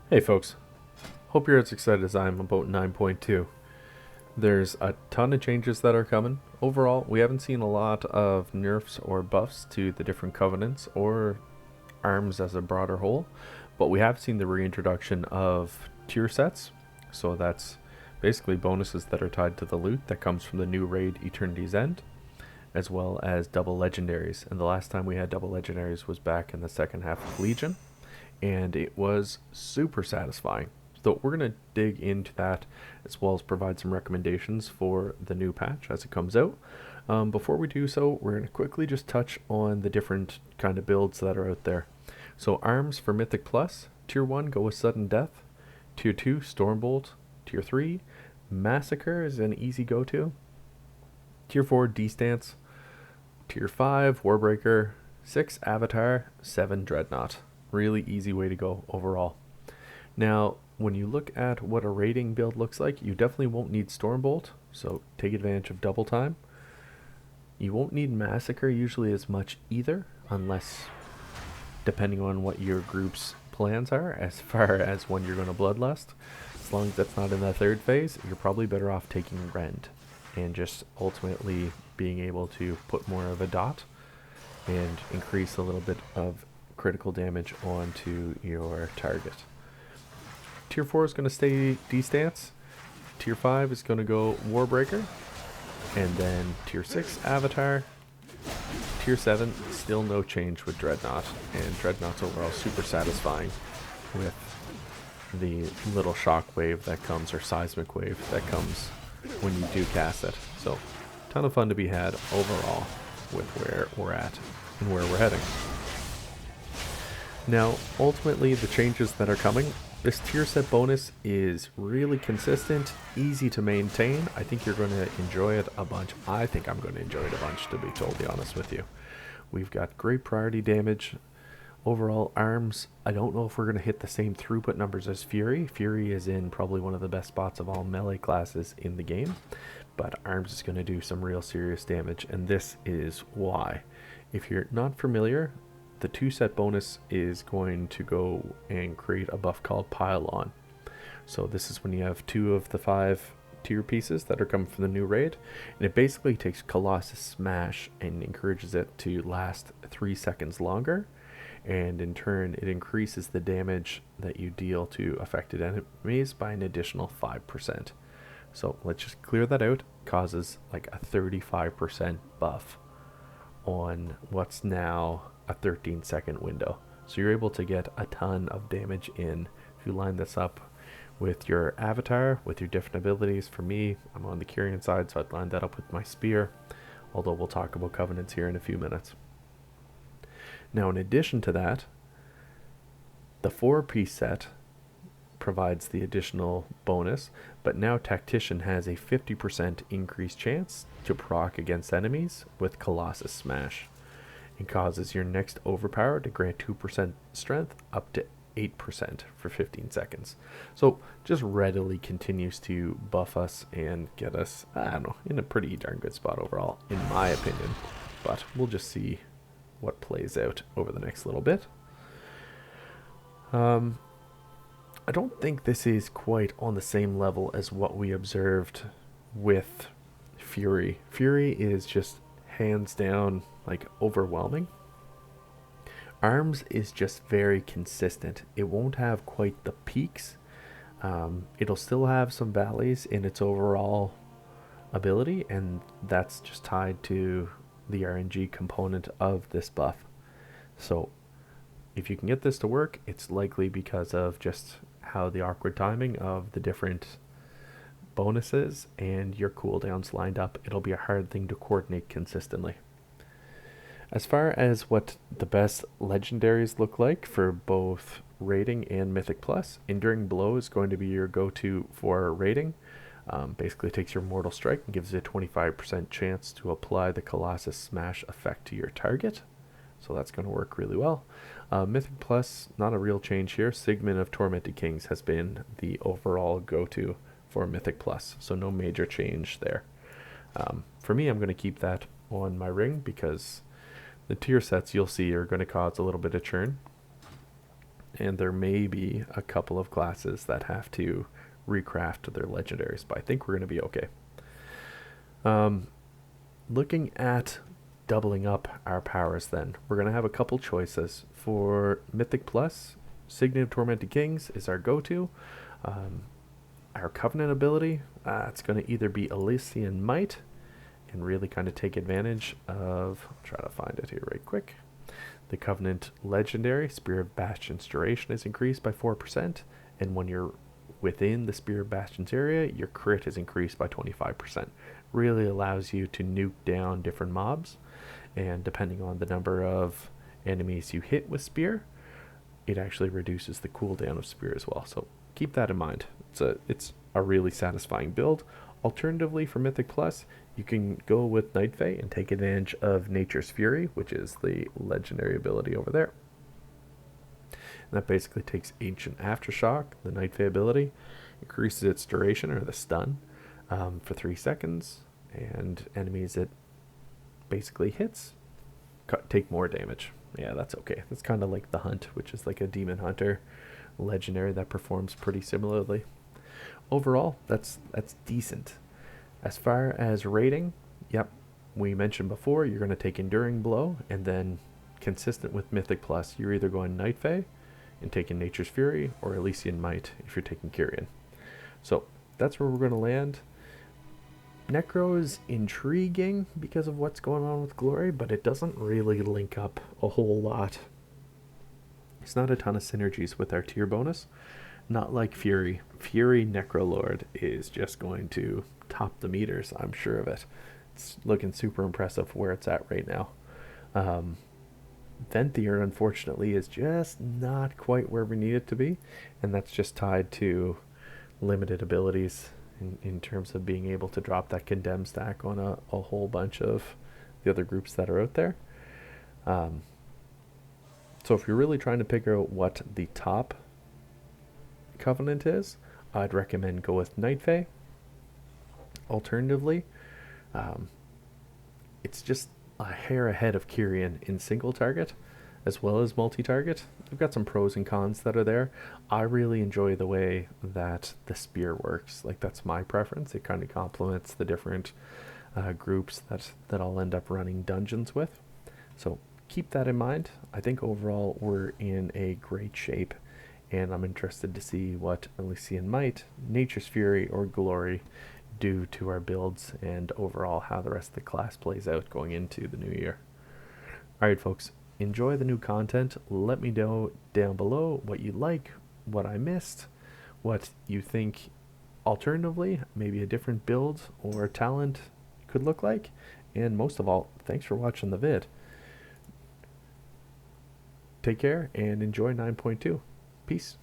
Hey folks, hope you're as excited as I am about 9.2. There's a ton of changes that are coming. Overall, we haven't seen a lot of nerfs or buffs to the different covenants or arms as a broader whole, but we have seen the reintroduction of tier sets. So that's basically bonuses that are tied to the loot that comes from the new raid Eternity's End, as well as double legendaries. And the last time we had double legendaries was back in the second half of Legion, and it was super satisfying. So we're going to dig into that as well as provide some recommendations for the new patch as it comes out. Before we do so, we're going to quickly just touch on the different kind of builds that are out there. So arms for Mythic Plus, Tier 1 go with Sudden Death, Tier 2 Stormbolt, Tier 3 Massacre is an easy go-to, Tier 4 Distance, Tier 5 Warbreaker, 6 Avatar, 7 Dreadnought. Really easy way to go overall. Now, when you look at what a raiding build looks like, you definitely won't need Stormbolt, so take advantage of double time. You won't need Massacre usually as much either, unless, depending on what your group's plans are, as far as when you're going to Bloodlust. As long as that's not in the third phase, you're probably better off taking Rend, and just ultimately being able to put more of a dot, and increase a little bit of critical damage onto your target. Tier 4 is going to stay D-Stance. Tier 5 is going to go Warbreaker. And then Tier 6 Avatar. Tier 7, still no change with Dreadnought. And Dreadnought's overall super satisfying with the little shock wave that comes, or seismic wave that comes when you do cast it. So, ton of fun to be had overall with where we're at and where we're heading. Now, ultimately, the changes that are coming, this tier set bonus is really consistent, easy to maintain. I think you're going to enjoy it a bunch. I think I'm going to enjoy it a bunch, to be totally honest with you. We've got great priority damage. Overall, arms, I don't know if we're going to hit the same throughput numbers as Fury. Fury is in probably one of the best spots of all melee classes in the game, but arms is going to do some real serious damage, and this is why. If you're not familiar, the 2-set bonus is going to go and create a buff called Pile-On. So this is when you have 2 of the 5 tier pieces that are coming from the new raid, and it basically takes Colossus Smash and encourages it to last 3 seconds longer, and in turn it increases the damage that you deal to affected enemies by an additional 5%. So let's just clear that out. Causes like a 35% buff on what's now a 13-second window. So you're able to get a ton of damage in if you line this up with your avatar, with your different abilities. For me, I'm on the Kyrian side, so I'd line that up with my spear, although we'll talk about covenants here in a few minutes. Now, in addition to that, the 4-piece set provides the additional bonus, but now Tactician has a 50% increased chance to proc against enemies with Colossus Smash. It causes your next overpower to grant 2% strength up to 8% for 15 seconds. So just readily continues to buff us and get us, I don't know, in a pretty darn good spot overall, in my opinion. But we'll just see what plays out over the next little bit. I don't think this is quite on the same level as what we observed with Fury. Fury is just hands down like overwhelming. Arms is just very consistent. It won't have quite the peaks. It'll still have some valleys in its overall ability, and that's just tied to the RNG component of this buff. So if you can get this to work, it's likely because of just how the awkward timing of the different bonuses and your cooldowns lined up. It'll be a hard thing to coordinate consistently. As far as what the best legendaries look like for both rating and Mythic Plus, Enduring Blow is going to be your go-to for rating. Basically takes your Mortal Strike and gives you a 25% chance to apply the Colossus Smash effect to your target. So that's going to work really well. Mythic Plus, not a real change here. Sigmund of Tormented Kings has been the overall go-to for Mythic Plus, so no major change there. For me, I'm going to keep that on my ring because the tier sets you'll see are going to cause a little bit of churn. and there may be a couple of classes that have to recraft their legendaries, but I think we're going to be okay. Looking at doubling up our powers, then we're going to have a couple choices. For Mythic Plus, Signet of Tormented Kings is our go-to. Our Covenant ability, it's going to either be Elysian Might and really kind of take advantage of, I'll try to find it here right quick. The Covenant Legendary, Spear of Bastion's duration is increased by 4%, and when you're within the Spear of Bastion's area, your crit is increased by 25%. Really allows you to nuke down different mobs, and depending on the number of enemies you hit with Spear, it actually reduces the cooldown of Spear as well. So keep that in mind. It's a really satisfying build. Alternatively, for Mythic Plus, you can go with Night Fae and take advantage of Nature's Fury, which is the legendary ability over there. And that basically takes Ancient Aftershock, the Night Fae ability, increases its duration, or the stun, for 3 seconds, and enemies it basically hits take more damage. Yeah, that's okay. That's kind of like the Hunt, which is like a Demon Hunter legendary that performs pretty similarly. Overall, that's decent. As far as rating, yep, we mentioned before, you're going to take Enduring Blow, and then consistent with Mythic Plus, you're either going Night Fae and taking Nature's Fury, or Elysian Might if you're taking Kyrian. So that's where we're going to land. Necro is intriguing because of what's going on with Glory, but it doesn't really link up a whole lot. It's not a ton of synergies with our tier bonus. Not like Fury. Fury Necrolord is just going to top the meters, I'm sure of it. It's looking super impressive where it's at right now. Venthyr, unfortunately, is just not quite where we need it to be, and that's just tied to limited abilities in terms of being able to drop that condemn stack on a whole bunch of the other groups that are out there. So if you're really trying to figure out what the top Covenant is, I'd recommend go with Night Fae. Alternatively, it's just a hair ahead of Kyrian in single target as well as multi-target. They've got some pros and cons that are there. I really enjoy the way that the spear works. Like, that's my preference. It kind of complements the different groups that I'll end up running dungeons with. So keep that in mind. I think overall we're in a great shape, and I'm interested to see what Elysian Might, Nature's Fury, or Glory do to our builds, and overall how the rest of the class plays out going into the new year. Alright folks, enjoy the new content. Let me know down below what you like, what I missed, what you think alternatively maybe a different build or talent could look like, and most of all, thanks for watching the vid. Take care and enjoy 9.2. Peace.